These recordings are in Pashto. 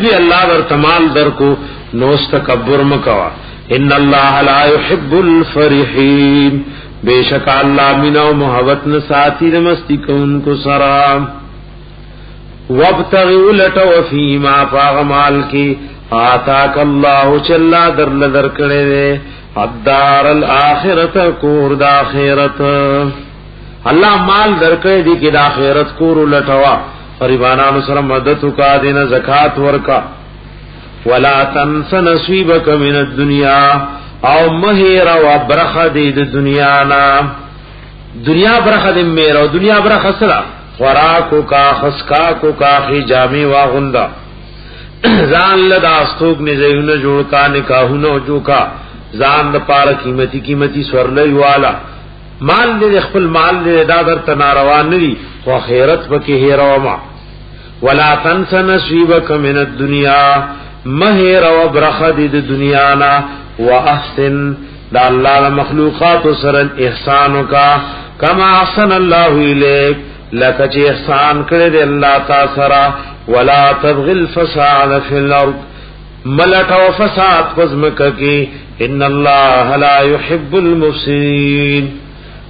کدی الله در تمال در کو نو تکبر مکوا ان الله لا يحب الفرحين بیشک الله مینا محبت نه ساتي د مستی کون کو سرا وابتغوا لټو فيما فاغمال کی آتاک الله چلا در نظر کړي الدار الاخرت کور د اخرت الله مال درکړي دي کې د اخرت کور لټوا غریبانو سره مدد وکا دینه زکات ورکا ولا تنس نصیبک من الدنيا او مهر و برخه د دنیا نا دنیا برخه د مهر او دنیا برخه سره خوراکو کا خسکا کو کا حجامي واغندا ځان لدا استوګ نه زيونه جوړ کا نکاحونو جوکا ځان د پاره قیمتي سورلې والا مال دې خپل مال دې دادر تناروان ندي خو خیرت پکې هیروما ولا تنس نصیبک من الدنيا مهر و برخه د دنیا نا واحسن دا الله مخلوقات سره احسان کا کما احسن الله الیک لکه چې احسان کړی دی الله تعالی سره ولا تبغ الفساد فی الارض ملک او فساد پزمکه کی ان الله لا يحب المفسدين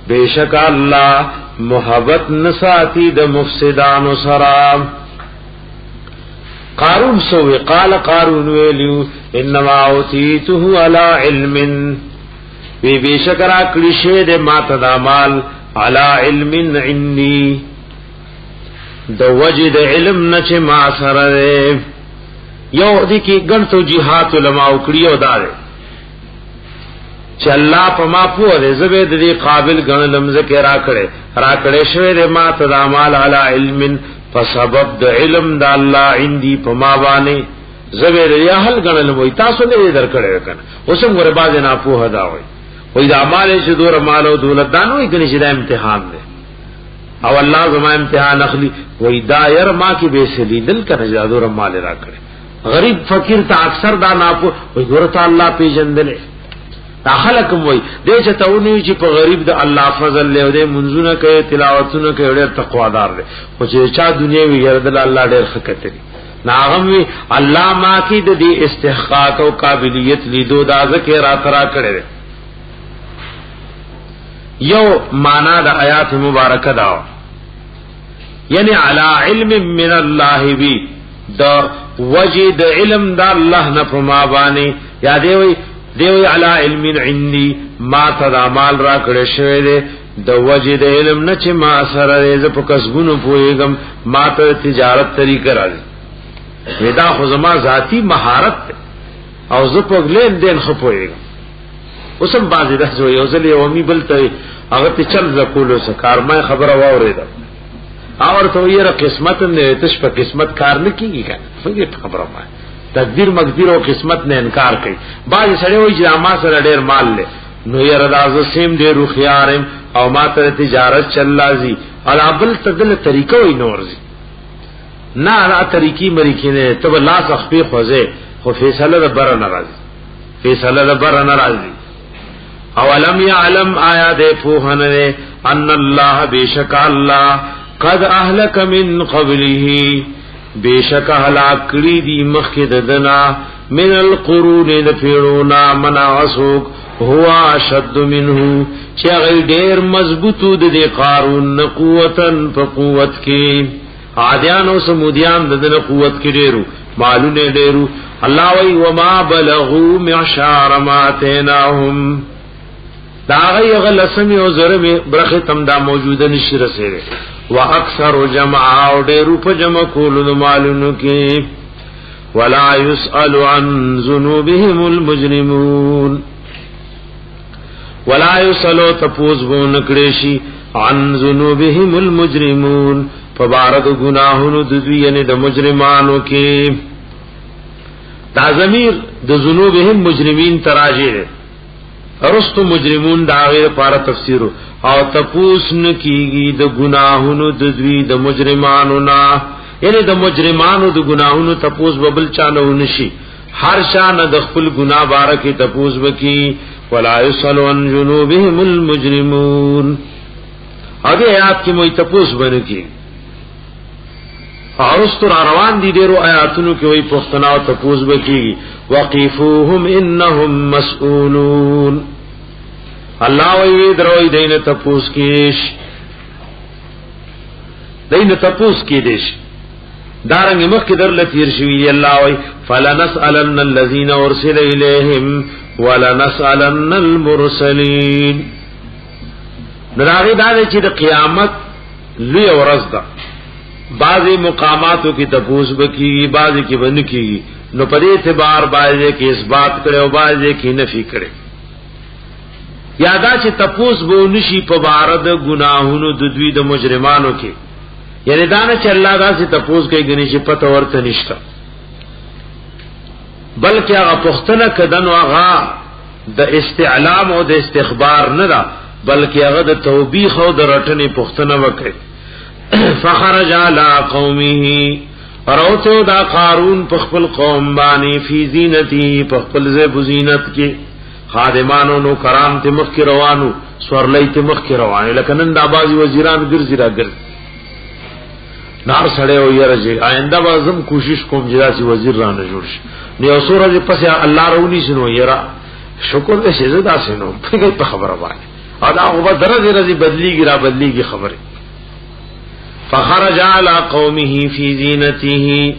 بیشک الله محبت نساتی د مفسدانو سره قارون سوی قال قارون ویلیو انما اوتیته علی علم وی بیشکرا کلیشه د مات دامال علی علم عندي د وجد علم نچ ما سره یو د کی ګڼ توجیهات علماء کړیو دار چې الله په ما پوهه زبید دی قابل ګڼلم ذکر راکړې شوی د ما تدامال علی علم فسبب د علم د الله عندي په ما باندې زبید یا حل ګڼلم وای تاسو نه درکړې کنه اوسم ور باز نه پوهه دا وای دا مال چې دور مال او دولت دانو یې کني چې دا امتحان دی او الله زما امتحان اخلي وای دا ير ما کې به سلیدل کنه چې دور مال راکړي غریب فقیر ته اکثر دا نه پوه وای ګورته الله پیژندل خلقم وای دې چې تاونی چې په غریب د الله فضل له دې منځونه کوي تلاوتونه کوي ډېر تقوا دار دی او چې چا دنیا وی يرد الله ډېر خکته دي ناغم وی الله ما کې د دې استحقاق او قابلیت لیدو دا ذکر اترا کړي یو معنا د آیات مبارکه دا یعنی علی علم من الله بی دا وجد علم دا الله نه په ما باندې یا دیوی علی علم عندي ما تدامال را کړی شوی دی د وجد علم نه چې ما سره ز په کسبونو پويګم ما ته تجارت طریقه راځي ودا خو زما ذاتی مهارت او ز په لین دین خپويګم اوسم بازی ده جو یو ځل یو می بلته هغه ته چل زکولو سکار ما خبره واوریدا اور ته یې را قسمت نه تش په قسمت کار نه کیږي کنه فکر خبره ما تقدیر مقدیر او قسمت نه انکار کوي باز سره وای چې ما سره ډیر مال له نو یې رضا سیم ډیر خيارم او ما ته تجارت چلازي الابل تدل طریقه وای نورزي نه طریقې مریکې نه تب لا صحفي خوځه خو فیصله د بر ناراضي اولم يعلم آیات فوهنه ان الله بیشک الله قد اهلك من قبله بیشک هلاک کړي دي مخکې ددنا من القرون لفيرونا مناسوک هو اشد منه چې غي ډېر مضبوطو د قارون قوتن په قوت کې عادیان او سمودیان ددن قوت کې ډېرو مالونه ډېرو الله وی وما بلغوا معشار ما تناهم دا غي غلسم او زرم برخه تم دا موجوده نشي رسېږي واکثر جمع او ډېرو په جمع کولو مالونو کې ولا يسأل عن ذنوبهم المجرمون ولا يسأل تپوزون کړي عن ذنوبهم المجرمون فبارد گناهونو د دوی یعنی د مجرمانو کې دا ضمیر د ذنوبهم مجرمین تراجه ارستو مجرمون دا غیر پارا تفسیر او تپوس نکیږي د گناهونو د دوی د مجرمانو نا یعنی د مجرمانو د گناهونو تپوس ببل چانه ونشي هر شان د خپل گناه بارکه تپوس وکي ولا يسأل عن ذنوبهم المجرمون اگے آیات کی موئی تپوس بنکی ارستر روان دي ډیرو آیاتونو کې وی پښتنا او تپوس وکي وقفوهم انهم مسئولون الله وی دروي دین تپوس کیش دین تپوس کی دیش دارنګ مخ کې در لتیر شوی الله وی فلنسالن الذين ارسل اليهم ولنسالن المرسلين دراغي دا چې د قیامت لوی ورځ ده بعضی مقاماتو کی تپوس بکی بعضی کی بند کی نو پر اعتبار بعضی کی اثبات کرے او بعضی کی نفی کرے یادا چې تپوس بو نشي په بارد گناهونو د دوی د مجرمانو کې یعنی دانه چې الله دا سي تپوس کوي غني چې پته ورته نشته بلکې هغه پختنه کدن هغه د استعلام او د استخبار نه ده بلکې هغه د توبېخ او د رټنې پختنه وکړي فخرج على قومه روتو دا قارون په خپل قوم باندې فی زینتی په خپل زیب زینت کې خادمانو نو کرام ته مخ کې روانو سورلې ته مخ کې روانه لکه نن د اباظي وزیران ګرځي را ګرځي نار سړی او یرجه آینده بازم کوشش کوم چې داسې وزیر رانه جوړ شي نو یو سورج پس الله رونی شنو یرا شکر دې سزا سينو په خبره باندې ادا هو درجه رضی بدلیږي را بدلیږي خبره فخرج على قومه في زينته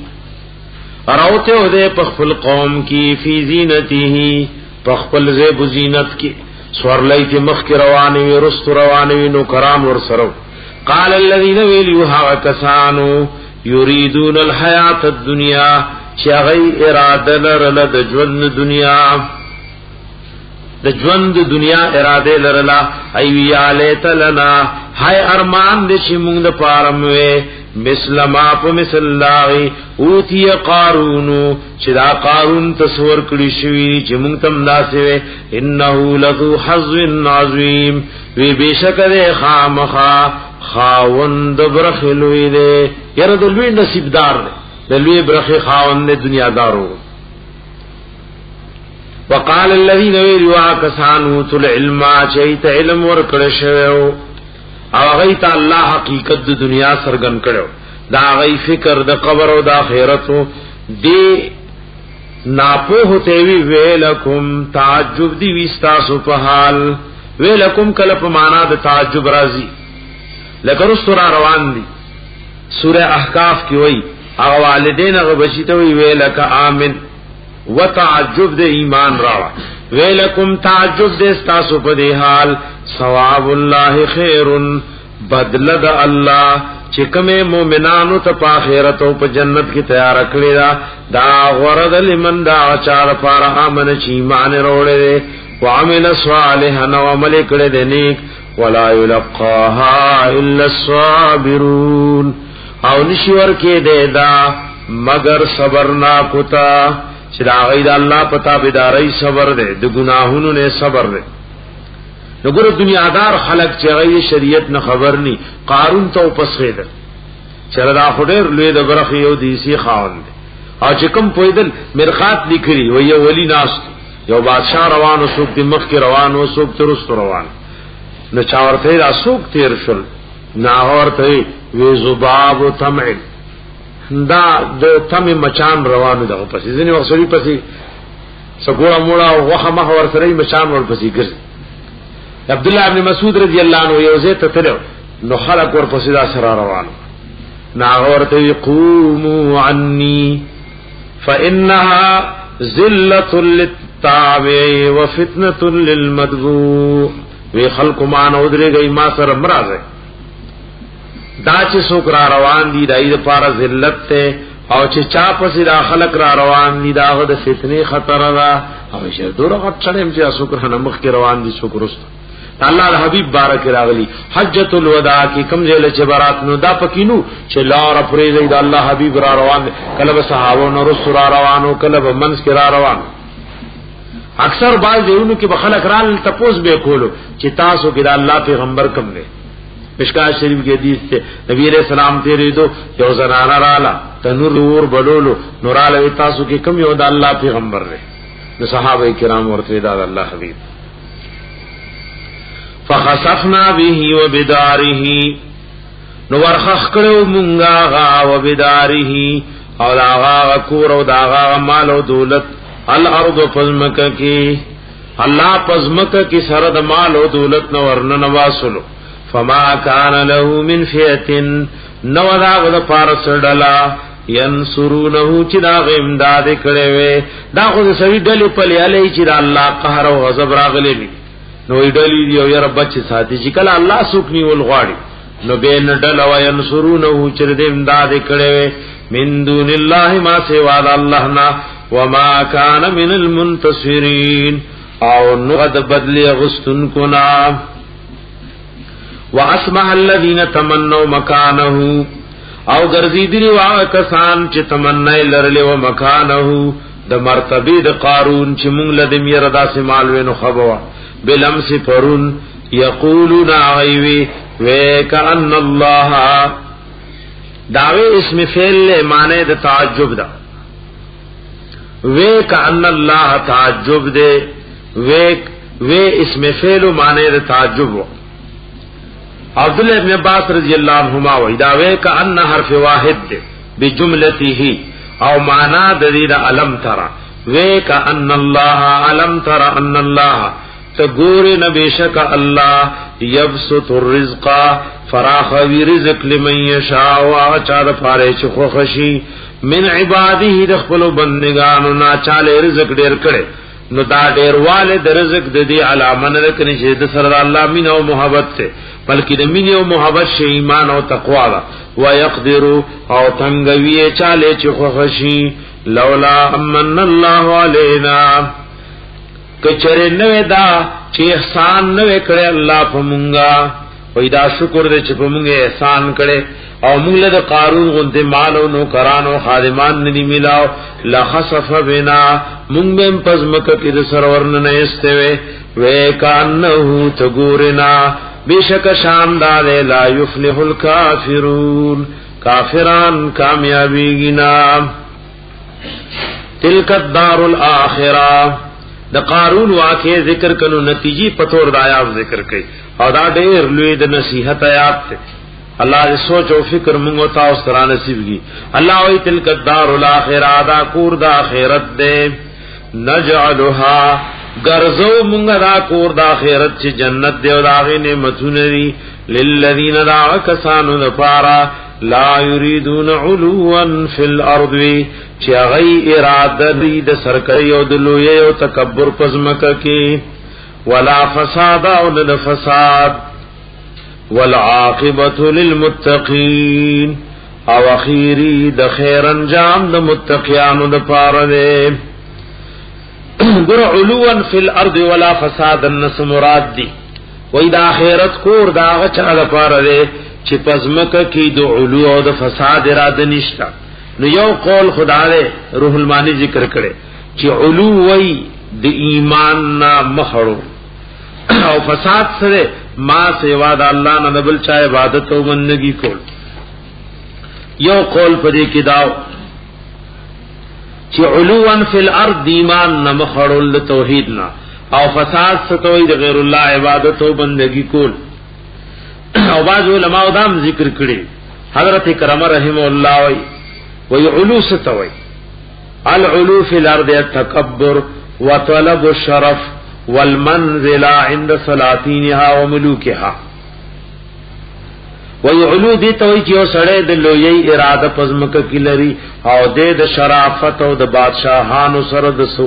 اراوته ده پخپل قوم کی فی زینته پخپل زیب زینت کی سورلای کی مخ کی روانه وی رست روانه وی نو کرام ور سرو قال الذين ولوا كسانوا يريدون الحیات الدنيا شغی اراده لرل د ژوند دنیا د ژوند دنیا اراده لرلا ایوی الیت لنا هاي ارمان دې چې موږ د پارموي مسلما په مثل الله اوتی قارون چې دا قارون تصور کړی شوی چې موږ تم داسې انه لذو حظ عظیم وی بشکره خامخا خاوند برخلوی دې یره د لوی نصیبدار دې د لوی برخه خاوند دنیا دارو وقال الذين يروا كسانوا تل علم چیت علم ور کړه شوی او غیت الله حقیقت د دنیا سرګن کړو دا غی فکر د قبر او د آخرت دی ناپو هته وی ویلکم تعجب دی وستاسو په حال ویلکم کله په معنا د تعجب راضی لکه رسول روان دی سوره احقاف کی وای هغه والدین هغه بچی ته وی ویلک امن وتعجب د ایمان راوا ویلکم تعجب د استاسو په دی حال ثواب الله خیر بدل د الله چې کومه مؤمنانو ته په آخرت او په جنت کې تیار کړی دا غرض لمن دا چار پر امن چې ایمان وروړي وعمل صالحا وعمل کړي د نیک ولا یلقاها الا الصابرون او نشور کې دا مگر صبر نا کوتا چې دا غید الله پتا بيداري صبر دے د گناهونو نه صبر دے وګوره دنیادار خلق چې غي شریعت نه خبر ني قارون ته پسخې ده چې دا خډر لوی د برخه یو دیسی خاوند او چې کوم پویدل مرخات لیکري و یو ولی ناس یو بادشاہ روانو سوق د مخ کې روانو سوق ترست روان نو چاورته را سوق تیر شل ناورته وی زباب تمع دا د تم مچان روانو دغه پسې ځنی وسوري پسې سګوړه موړه او وخه مخ ور سره مچان ور پسې ګرځي عبد الله ابن مسعود رضی الله عنه یو زه ته تلو نو خلق ور پسې دا سره روانو ناغورته قوموا عني فانها ذله للتابع وفتنه للمدعو وی خلق ما نو درېږي ما سره مرزه دا چې څوک را روان دي دای د پاره ذلت ته او چې چا پسې دا خلق را روان دي دا د فتنې خطر را او شه دغه چړم چې څوک را مخ کې روان دي څوک رست الله حبیب بارک راغلی حجۃ الوداع کی کم ځله چې برات نو دا پکینو چې لار پرې د الله حبیب را روان کله صحابه نو رسول را روانو کله منس کې را روان اکثر باز دیونو کې بخلق رال تپوس به کولو چې تاسو کې د الله پیغمبر کم نه مشکات شریف کی حدیث تے نبی علیہ السلام تیرے دو یو زنانا رالا تنور اور بلولو نورالا تاسو کی کم یو دا اللہ پیغمبر رہے صحابہ کرام ورطوی دا اللہ حبیب فخسفنا به وبداره نو ورخخ کړو مونږه غا و بداره او داغا کور او داغا مال او دولت الارض پزمک کی الله پزمک کی سره د مال او دولت نو ورن نواسلو فما کان له من فئه نو داغ د پارس ډلا ینصرونه چې دا امداد کړي وي دا خو د سوي ډلې په لیالي چې الله قهر او غضب راغلي دي نو ډلې دی او یا رب چې ساتي چې کله الله سوکني ول غواړي نو بین ډل او ینصرونه چې د امداد کړي وي من دون الله ما سوا الله نا وما كان من المنتصرين او نغد بدل غستن كنا واسمع الذين تمنوا مكانه او گرزیدلی وا کسان چې تمنای لرلی و مکانه د مرتبه د قارون چې مونږ له دې یره داسې مال وینو خبوا بلمس پرون یقولون ایوی وکأن الله داوی اسم فعل له معنی د تعجب دا وکأن الله تعجب دے و اسم فعل معنی د تعجب عبداللہ ابن عباس رضی اللہ عنہما ویداوے کا ان حرف واحد دے بجملته او مانا دلیل علم ترا وے کا ان اللہ علم ترا ان اللہ تگور نبیشک اللہ یبسط الرزق فراخوی رزق لمن یشاء واچار پارے چخو خشی من عباده دخلو بندگانو ناچالے رزق دیر کرے نو دا ډیر والد رزق د دې علامه نه کني چې د سره الله مين او محبت ته بلکې د مين او محبت شی ایمان او تقوا وا ويقدر او تنگوي چاله چې خوشي لولا امن الله علينا کچره نو دا چې احسان نو کړی الله په مونږه وای دا شکر دې چې په مونږه احسان کړي او موږ له قارون غنته مال او نوکران او خادمان نه ملاو لخسف بنا موږ بهم پزمک کې د سرورن نه استوي وکانه تغورنا بیشک شاندار لا یفلح الکافرون کافران کامیابی گنا تلک الدار الاخره د قارون واقع ذکر کلو نتیجی پتور د آیات ذکر کړي او دا ډېر لوی د نصیحت آیات ته اللہ دے سوچ و فکر منگو تا اس طرح نصیب کی اللہ وی تلک الدار الاخرہ دا کور دا خیرت دے نجعلها گرزو منگا دا کور دا خیرت چی جنت دے و داغی نعمتون دی للذین دا کسانو دا پارا لا یریدون علوا فی الارض چی اغی ارادہ دی دا سرکری و دلوی و تکبر پزمکا کی ولا فساد او ند فساد والعاقبۃ للمتقین او اخیری د خیر انجام د متقیانو د پاره ده ګر علوا فی الارض ولا فساد النس مراد دی وای د اخرت کور دا غچا د پاره ده چې پزمک کی د علو او د فساد اراده نشتا نو یو قول خدای روح المانی ذکر کړي چې علو وای د ایمان نا مخړو او فساد سره ما سوا د الله نه بل چا عبادت او بندگی کول یو قول پدې کې داو چې علوان فی الارض ایمان نه مخړول توحید نه او فساد ستوي د غیر الله عبادت او بندگی کول او باز علماء دام ذکر کړي حضرت کرم رحم الله وی علو ستوي العلو فی الارض التکبر وطلب الشرف والمنزل عند سلاطینها وملوکها ويعلو دي توي چې سړی د لوی اراده پزمک کلري او د شرافت او د بادشاہانو سره د سو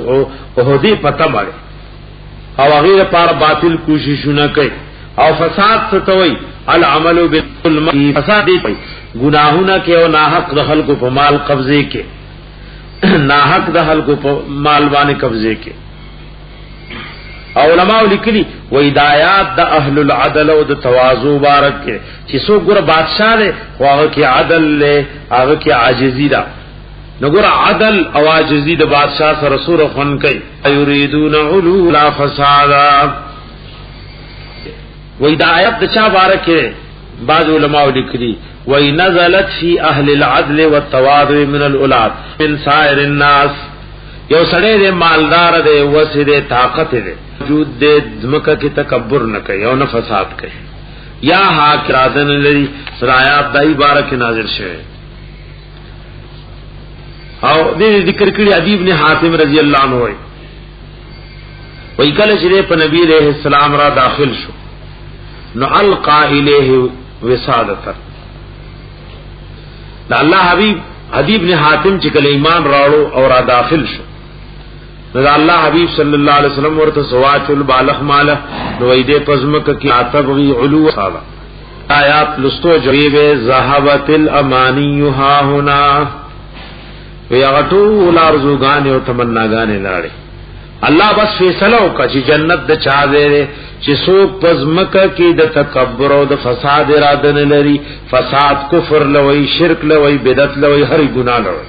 او دې پته مړي او غیر پر باطل کوششونه کوي او فساد ستوي العمل بالظلم فساد دي گناهونه کې او ناحق د خلکو په مال قبضه کې ناحق د خلکو په مال باندې قبضه کې علماء لیکلی و ہدایات د اهل العدل او د تواضع مبارک کې چې سو ګره بادشاہ له هغه کې عدل له هغه کې عاجزی دا نو ګره عدل او عاجزی د بادشاہ سره سور خون کوي یریدون علو لا فسادا و ہدایت د چا مبارک کې بعض علماء لیکلی و نزلت فی اهل العدل والتواضع من الاولاد من سائر الناس یو سړی د مالدار دی وسه د طاقت دی وجود دې ځمکه کې تکبر نه کوي او نه فساد کوي یا حاکرادن لري سرایات دای بارک نازل شوه او دې ذکر کړی ادی ابن حاتم رضی الله عنه وی کله چې په نبی علیہ السلام را داخل شو نو القا الیه وسادتا دا الله حبیب ادی ابن حاتم چې کله ایمان راړو او را داخل شو نو الله حبیب صلی الله علیه وسلم ورته سواچ البالغ مال نو ایدې پزمک کی اتبغي علو صاحب آیات لستو جریب ذهبت الامانی ها هنا ویغتو لارزوگان او تمناگان لاړي الله بس فیصله وکړي چې جنت د چا دی چې څوک پزمکه کې د تکبر او د فساد اراده نه لري فساد کفر لوي شرک لوي بدعت لوي هر ګناه لوي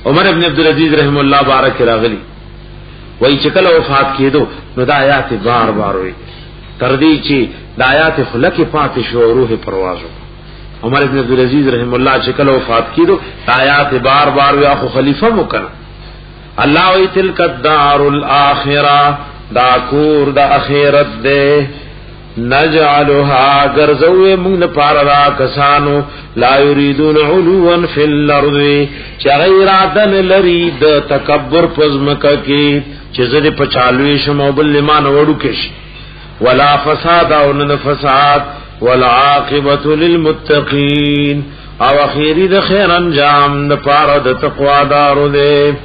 عمر ابن عبد العزيز رحم الله بارک راغلی وای چې کله وفات کېدو نو د آیات بار بار وي تر دې چې د آیات خلق پاتې شو روح پروازو عمر ابن عبد العزيز رحم الله چې کله وفات کېدو آیات بار بار وي اخو خلیفہ مکر الله وی تلک الدار الاخره دا کور د اخرت ده نجعلها غرزو من پارا کسانو لا یریدون علوا فی الارض چ غیر عدن لري د تکبر پزمکه کی چې زده پچالوي شمو بل لمان وړو کش ولا فساد او نه فساد والعاقبه للمتقین او اخیری د خیر انجام د پاره د تقوا دارو ده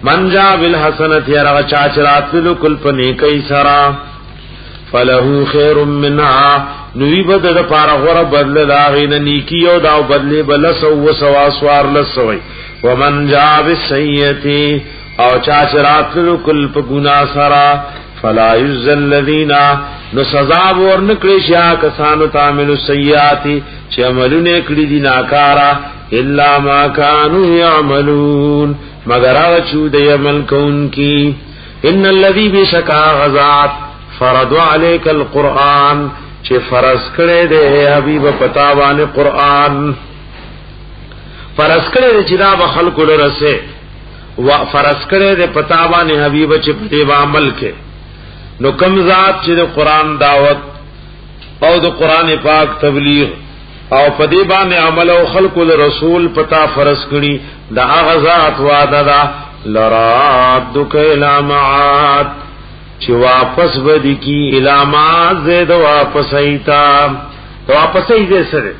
من جا بالحسنت یرغ چاچرات لکل پنی کئی سرا فلہو خیر منها نوی بدد پارا غور بدل داغین نیکی او داو بدل بلسو و سواسوار لسوی ومن جا بالسیئتی او چاچرات لکل پگنا سرا فلا یجز الذین نو سزاب ورنکلشیا کسانو تعملو سیئاتی چی عملو نیکلی دی ناکارا الا ما کانو یعملون مگر آغا چود عمل کون کی ان الذی بشکا غزات فرض علیک القرآن چه فرض کرے دے حبیب پتاوان قرآن فرض کرے دے چدا بخلق لرسے فرض کرے دے پتاوان حبیب چه پتیب عمل کے نو کم ذات چه دے قرآن دعوت او دے قرآن پاک تبلیغ او پدی باندې عمل او خلق الرسول پتا فرض کړي دا غزات وعده دا لرادک الامات چې واپس بدی کی الامات زید واپس ایتا واپس ایږي سره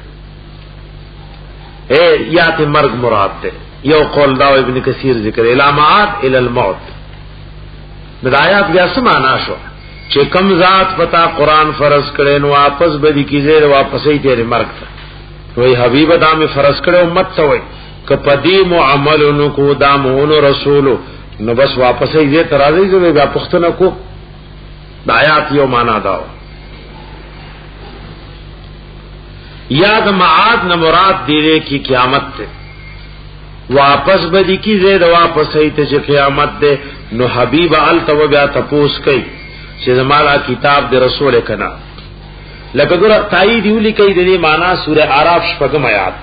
اے یات مرگ مراد ده یو قول دا ابن کثیر ذکر الامات الى الموت بدايات بیا سمانا شو چې کم ذات پتا قرآن فرض کړي نو واپس بدی کی زید واپس ایته مرگ ته وی حبیب دا میں فرض کرے امت توئی کہ پدیم و عملنو کو دامون رسولو نو بس واپس ایزے ترازی جو بیا پختنو کو دا آیات یو مانا داو یاد معاد نمراد دیرے کی قیامت تے واپس بدی کی زید واپس ایتے چھ قیامت دے نو حبیب علتو بیا تپوس کئی چھ زمالا کتاب دے رسول کنا لکه ګور تایید ویلی کوي د دې معنا سوره اعراف شپږم آیات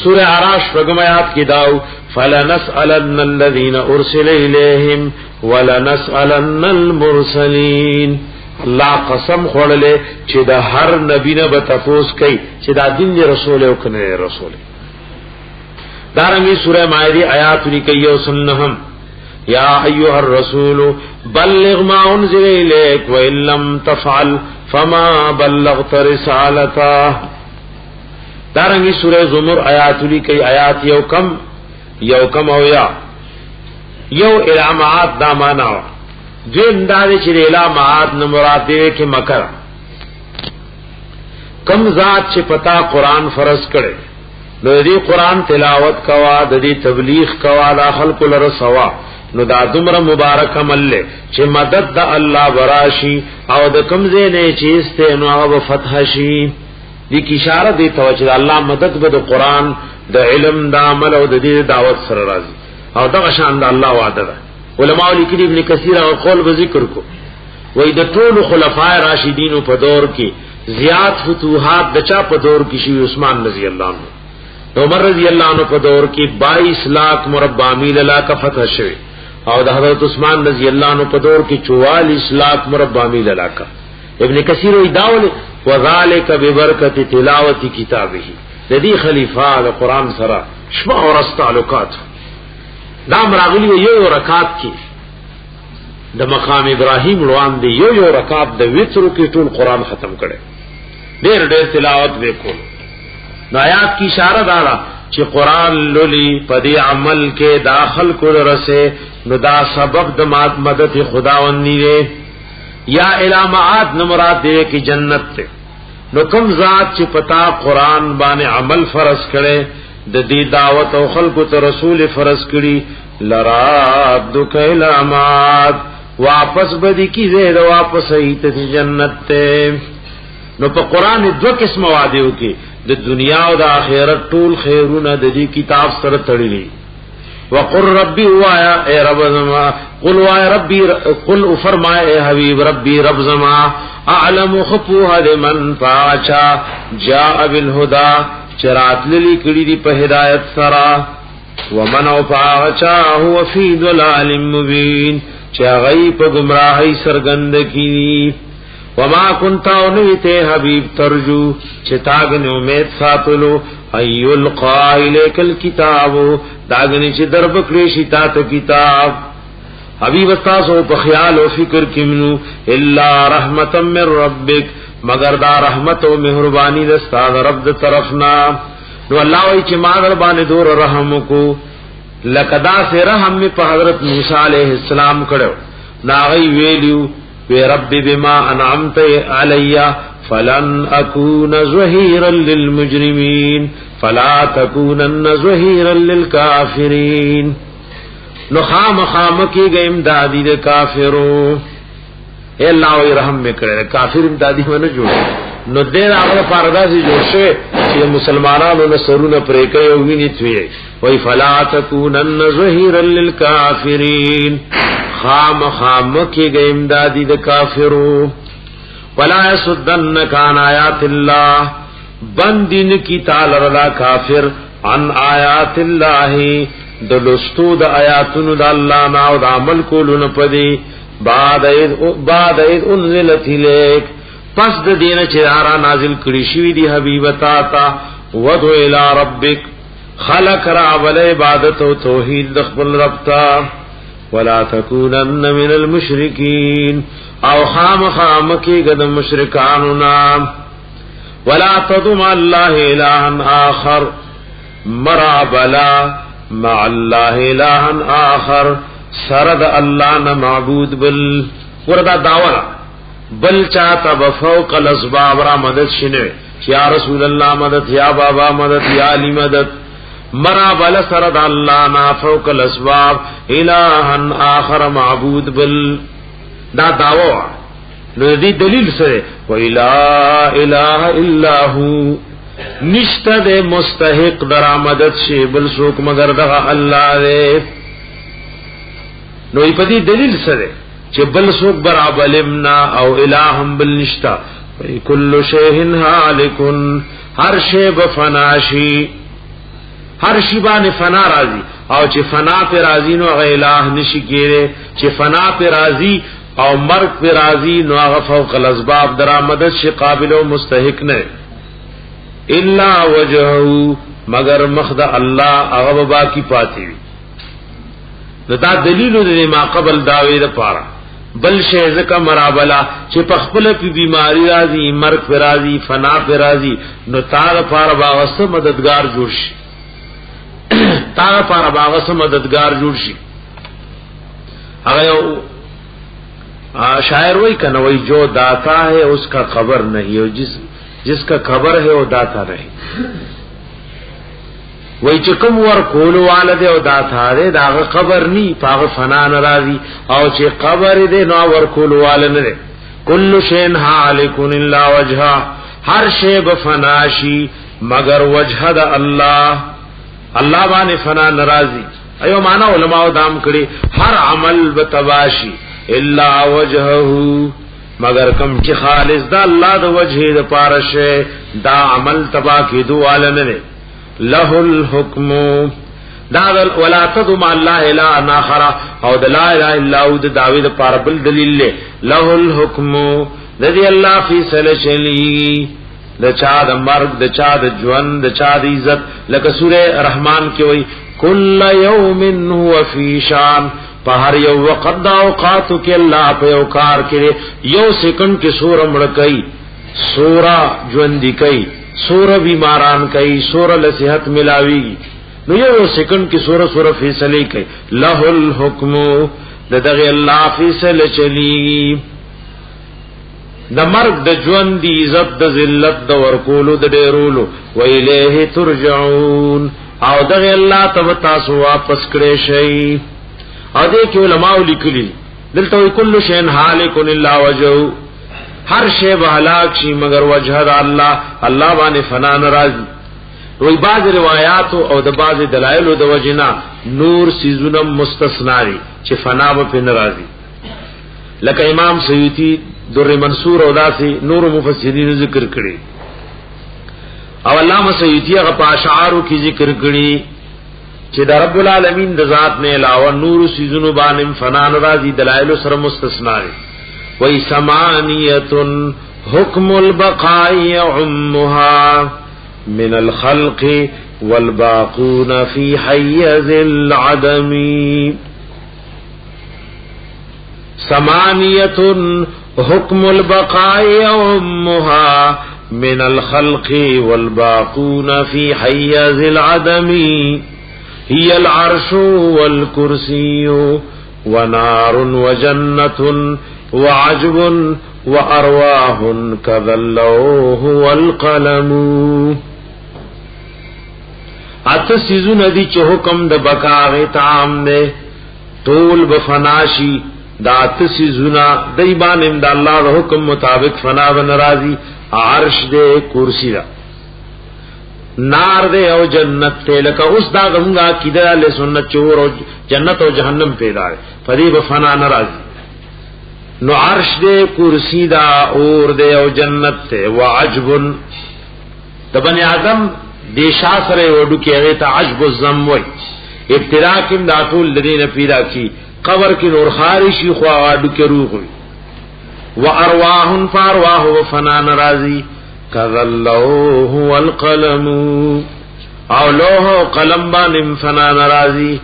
سوره اعراف شپږم آیات کې داو فلنسألن الذين ارسل اليهم ولنسألن المرسلين الله قسم خورله چې د هر نبی نه به تفوس کوي چې دا دین رسول او کنه رسول دارنګه سوره مائده آیات لیکي او سنهم یا ایها الرسول بلغ ما انزل اليك وان لم تفعل فما بلغت رسالته دارنگی سورہ زمر آیات لیکي آیات یو کم او یو علامات دا معنا دین داري چې علامات نو مراد دی کې مکر کم ذات چې پتا قرآن فرض کړي نو دې قرآن تلاوت کوا د دې تبلیغ کوا د خلق لرسوا نو دا دمر مبارک عمل لے چې مدد دا الله براشي او د کمزې نه چیسته نو هغه فتح شي دې کی اشاره دی توجه الله مدد به د قران د علم د عمل او د دې دعوت سره راځي او دا شان د الله وعده ده علماء لیکلي ابن کثیر او قول به ذکر کو وای د ټول خلفای راشدین په دور کې زیات فتوحات د چا په دور کې شي عثمان رضی الله عنه عمر رضی الله عنه په دور کې 22 لاکھ مربع میل علاقه فتح شوه او د حضرت عثمان رضی اللہ عنہ په دور کې 44 لاکھ مربع میل علاقہ ابن کثیر وی داول وذالک ببرکت تلاوت کتابه د دې خلیفہ د قران سره شپه او ورځ تعلقات دا مراغلی یو رکعت کې د مقام ابراهیم روان دی یو رکعت د وتر کې ټول قران ختم کړي ډېر تلاوت وکړو نو آیات کی اشاره دارا چې قران لولي په دې عمل کې داخل کول رسه نو دا سبب د مدد خداوند دی یا علامات نو مراد دې کې جنت ته نو کوم ذات چې پتا قران باندې عمل فرض کړي د دې دعوت او خلق ته رسول فرض کړي لراد کلامات واپس بدی کی زید واپس ایت جنت ته نو په قران دو قسم وعده وکي د دنیا او د آخرت ټول خیرونه د دې کتاب سره تړلي وقر ربي وایا اے رب زما قل وایا ربي قل فرمایا اے حبيب ربي رب زما اعلم خفوه من فاچا جاء بالهدى چرات للی کړي دی په هدایت سره ومن او فاچا هو في ضلال مبين چا غي په گمراهي سرګند کی وما كنت انويته حبيب ترجو چتاغن امید ساتلو ايل قائل کل کتاب داغنی چې درب کړی شي تا ته کتاب حبيب تاسو په خیال او فکر کې منو الا رحمتا من ربک مگر دا رحمت او مهرباني د ستاسو رب د طرفنا نو الله وی چې ما در باندې دور رحم کو لقدا سے رحم په حضرت موسی علیہ السلام کړو ناغي ویلیو وی رب بما انعمت علی فلن اكون ظهيرا للمجرمين فلا تكونن ظهيرا للكافرين نو خام کی گئے امدادی دے کافرو اے اللہ وی رحم میکڑے کافر امدادی ونه جوړ نو دیر هغه پردا سي جوړ شي چې مسلمانانو نه سرونه پرې کوي او ویني توي وای فلا تكونن ظهيرا للكافرين خام کی گئے امدادی دے کافرو ولا يصدنك عن آیات الله بندین کی تعالی رلا کافر عن آیات الله دلستو د آیاتونو د الله نه او د عمل کولو نه پدی بعد انزلت الیک پس د دین چې را نازل کړي شوی دی حبیب تا ودو الی ربک خلق را ول عبادت او توحید د خپل رب تا ولا تکونن من المشرکین او خام کی گد مشرکانو نام ولا تدم الله الها آخر مرا بلا مع الله الها آخر سرد الله نه معبود بل وردا داوا بل چاته بفوق الاسباب را مدد شنه یا رسول الله مدد یا بابا مدد یا علی مدد مرا بل سرد الله نه فوق الاسباب الها آخر معبود بل دا داوا نو دی دلیل سره و الا اله الا هو نشته د مستحق درآمدت شی بل څوک مگر دغه الله دی نو په دې دلیل سره چې بل څوک برابر لمنا او الہم بل نشتا کل شیء هالک هر شی بفناشی هر شی باندې فنا راځي او چې فنا پر راځي نو غیر الہ نشي کېره چې فنا پر راځي او مرگ پر راضی نو هغه فوق الاسباب درآمدت شي قابل او مستحق نه الا وجهه مگر مخد الله هغه باقی پاتې وي دا دلیل دی ما قبل داوی د پاره بل شی زکه مرابلا چې په خپل په بیماری راضی مرگ پر راضی فنا پر راضی نو تار پاره باغس مددگار جوړ شي تار پاره باغس مددگار جوړ شي هغه شاعر وہی کنا وہی جو داتا ہے اس کا خبر نہیں اور جس کا خبر ہے وہ داتا نہیں وہی چکم ور کول والده او داتا دے دا خبر نی پاغ فنا ناراضی او چې خبر دے نو ور کول والده نه کل شین هالک الا وجها ہر شی بفناشی مگر وجه د الله الله باندې فنا ناراضی ایو معنا علماء دام کړي هر عمل بتباشی الا وجهه مگر کم چې خالص دا الله د وجه د پارشه دا عمل تبا کی دواله نه له الحكم دا ولا تدم الله الا اخر او د لا اله الا هو د داوود پر بل دلیل له الحكم د دې الله فیصله چلی د چا د مرګ د چا د ژوند د چا د عزت لکه سوره رحمان کې وای کل یوم هو فی شان په هر یو وخت د اوقاتو کې الله په یو کار کې یو سکند کې سوره مړ کوي سوره ژوند کوي سوره بیماران کوي سوره له صحت ملاوي نو یو سکند کې سوره فیصله کوي له الحکم دغه الله فیصله چلی د مرګ د ژوند دی عزت د ذلت د ورکولو د ډیرولو و الیه ترجعون او دغه الله ته تاسو واپس کړئ شي او دې کې علماء لیکلي دلته کل شی هالک الا وجهه هر شی به هلاک شي مگر وجه د الله الله باندې فنا ناراضي وی بعض روایات او د بعض دلایل او د وجنا نور سيزونه مستثنا دي چې فنا به ناراضي لکه امام سیوطی در منصور او داسي نور مفسرین ذکر کړي او علامه سیوطی هغه په اشعارو کې ذکر کړي چې د رب العالمین د ذات نه علاوه نور سيزونه باندې فنا ناراضي دلایل سره مستثنا دي وی ثمانیه حکم البقاء عمها من الخلق والباقون في حيز العدم ثمانیه حکم البقاء عمها من الخلق والباقون في حيز العدم هي العرش والكرسي ونار وجنة وعجب وارواح كذا اللوح والقلم اتسیزو ندی چه حکم د بقاغ تام دے طول بفناشی دا اتسیزونا دیبان امد اللہ دا حکم مطابق فنا بنرازی عرش دے کرسی دا نار دے او جنت تے لکا اس دا غمگا کی دا لے سنت چور او جنت او جہنم پیدا ہے فدی بفنا نرازی نو عرش دے کرسی دا اور دے او جنت تے وعجبن دا بنی آدم دے شاسر وڈو کی اغیتا عجب الزم وی ابتدا کم دا طول لدین پیدا کی قبر کی نور خارشی خواہ وڈو کی روح وی وارواحن فارواح وفنا نرازی کذلوح والقلم او لوح و قلم بانم فنا نرازی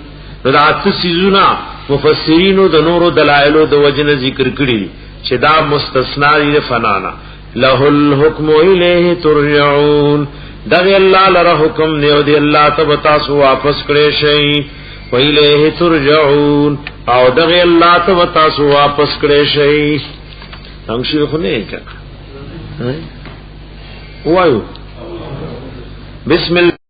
نو دا اتسیزونا مفسرینو د نورو دلائلو د وجنه ذکر کړي چې دا مستثنا دي فنانا له الحكم الیه ترجعون دغه الله لره حکم دی او دی الله ته تاسو واپس کړئ شي و الیه ترجعون او دغه الله ته تاسو واپس کړئ شي څنګه شي خو نه کړه وایو بسم الله